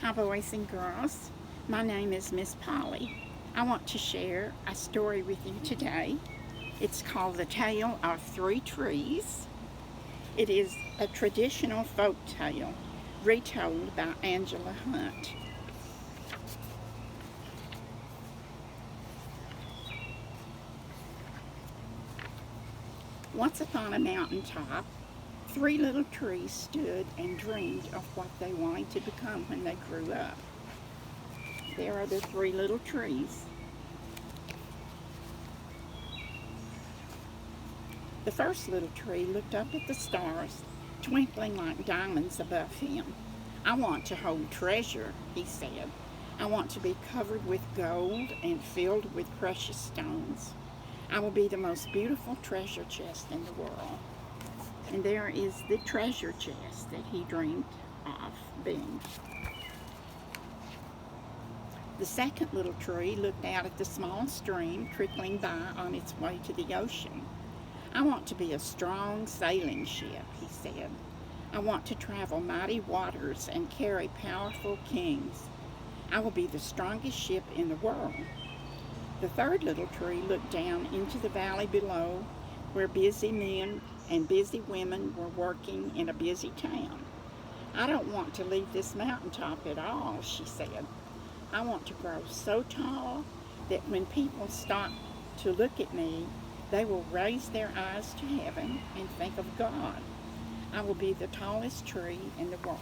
Hi, boys and girls. My name is Miss Polly. I want to share a story with you today. It's called The Tale of Three Trees. It is a traditional folk tale retold by Angela Hunt. Once upon a mountaintop, three little trees stood and dreamed of what they wanted to become when they grew up. There are the three little trees. The first little tree looked up at the stars, twinkling like diamonds above him. I want to hold treasure, he said. I want to be covered with gold and filled with precious stones. I will be the most beautiful treasure chest in the world. And there is the treasure chest that he dreamed of being. The second little tree looked out at the small stream trickling by on its way to the ocean. I want to be a strong sailing ship, he said. I want to travel mighty waters and carry powerful kings. I will be the strongest ship in the world. The third little tree looked down into the valley below, where busy men and busy women were working in a busy town. I don't want to leave this mountaintop at all, she said. I want to grow so tall that when people stop to look at me, they will raise their eyes to heaven and think of God. I will be the tallest tree in the world.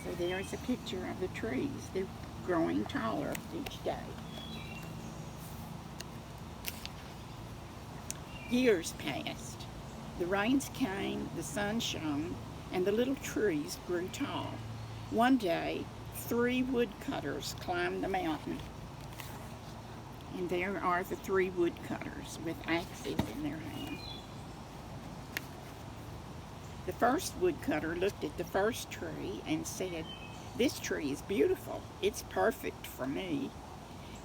So there is a picture of the trees. They're growing taller each day. Years passed. The rains came, the sun shone, and the little trees grew tall. One day, three woodcutters climbed the mountain. And there are the three woodcutters with axes in their hand. The first woodcutter looked at the first tree and said, "This tree is beautiful. It's perfect for me."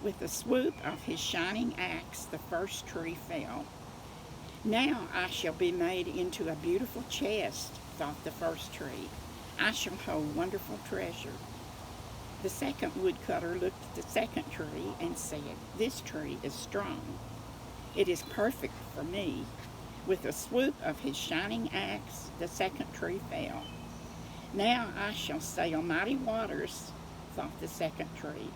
With a swoop of his shining axe, the first tree fell. "Now I shall be made into a beautiful chest," thought the first tree. "I shall hold wonderful treasure." The second woodcutter looked at the second tree and said, "This tree is strong. It is perfect for me." With a swoop of his shining axe, the second tree fell. "Now I shall sail mighty waters," thought the second tree.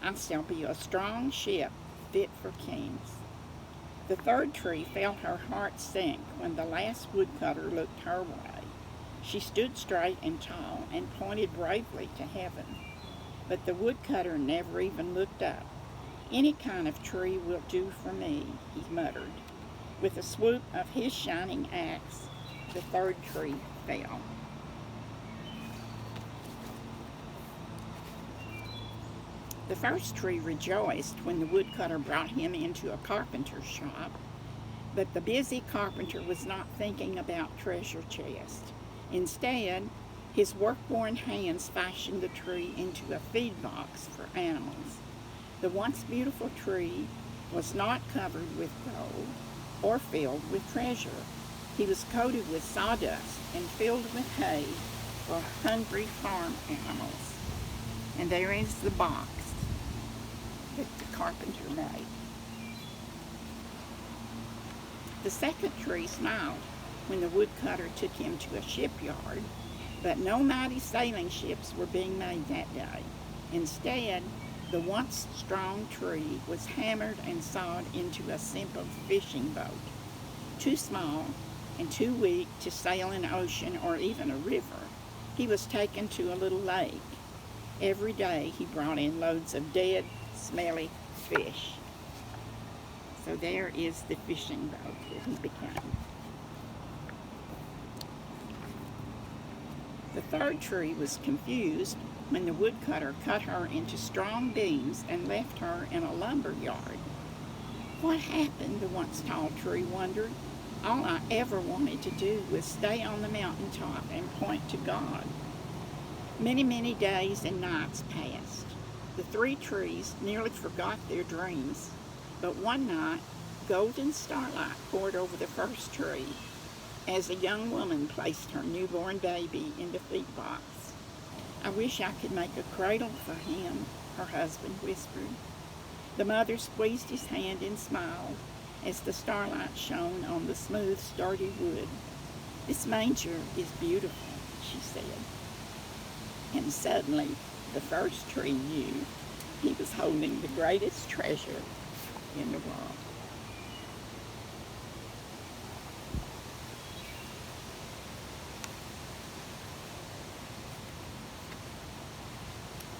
"I shall be a strong ship fit for kings." The third tree felt her heart sink when the last woodcutter looked her way. She stood straight and tall and pointed bravely to heaven. But the woodcutter never even looked up. "Any kind of tree will do for me," he muttered. With a swoop of his shining axe, the third tree fell. The first tree rejoiced when the woodcutter brought him into a carpenter's shop, but the busy carpenter was not thinking about treasure chest. Instead, his work-worn hands fashioned the tree into a feed box for animals. The once beautiful tree was not covered with gold or filled with treasure. He was coated with sawdust and filled with hay for hungry farm animals. And there is the box that the carpenter made. The second tree smiled when the woodcutter took him to a shipyard, but no mighty sailing ships were being made that day. Instead, the once strong tree was hammered and sawed into a simple fishing boat. Too small and too weak to sail an ocean or even a river, he was taken to a little lake. Every day he brought in loads of dead, smelly fish. So there is the fishing boat that he became. The third tree was confused when the woodcutter cut her into strong beams and left her in a lumber yard. What happened, the once tall tree wondered. All I ever wanted to do was stay on the mountaintop and point to God. Many, many days and nights passed. The three trees nearly forgot their dreams, but one night, golden starlight poured over the first tree as a young woman placed her newborn baby in the feed box. I wish I could make a cradle for him, her husband whispered. The mother squeezed his hand and smiled as the starlight shone on the smooth, sturdy wood. This manger is beautiful, she said. And suddenly the first tree knew he was holding the greatest treasure in the world.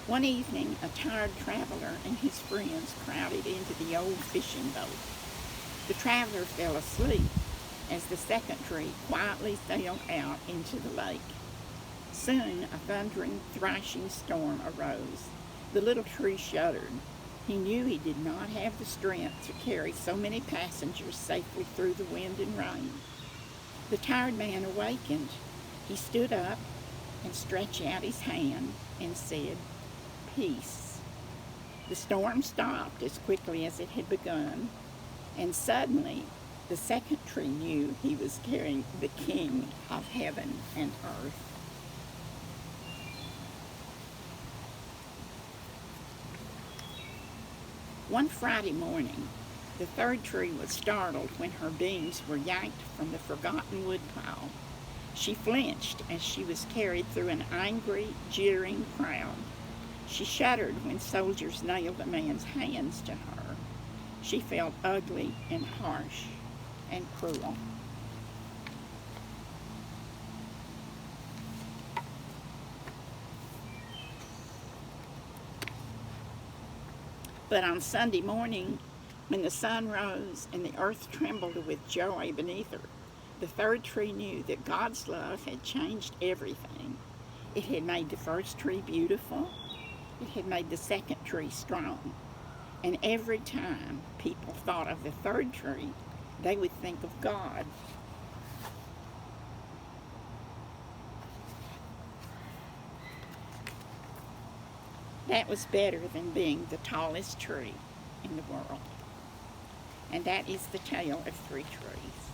One evening, a tired traveler and his friends crowded into the old fishing boat. The traveler fell asleep as the second tree quietly sailed out into the lake. Soon a thundering, thrashing storm arose. The little tree shuddered. He knew he did not have the strength to carry so many passengers safely through the wind and rain. The tired man awakened. He stood up and stretched out his hand and said, "Peace." The storm stopped as quickly as it had begun, and suddenly the second tree knew he was carrying the King of heaven and earth. One Friday morning, the third tree was startled when her beams were yanked from the forgotten woodpile. She flinched as she was carried through an angry, jeering crowd. She shuddered when soldiers nailed a man's hands to her. She felt ugly and harsh and cruel. But on Sunday morning, when the sun rose and the earth trembled with joy beneath her, the third tree knew that God's love had changed everything. It had made the first tree beautiful. It had made the second tree strong. And every time people thought of the third tree, they would think of God. That was better than being the tallest tree in the world. And that is the tale of three trees.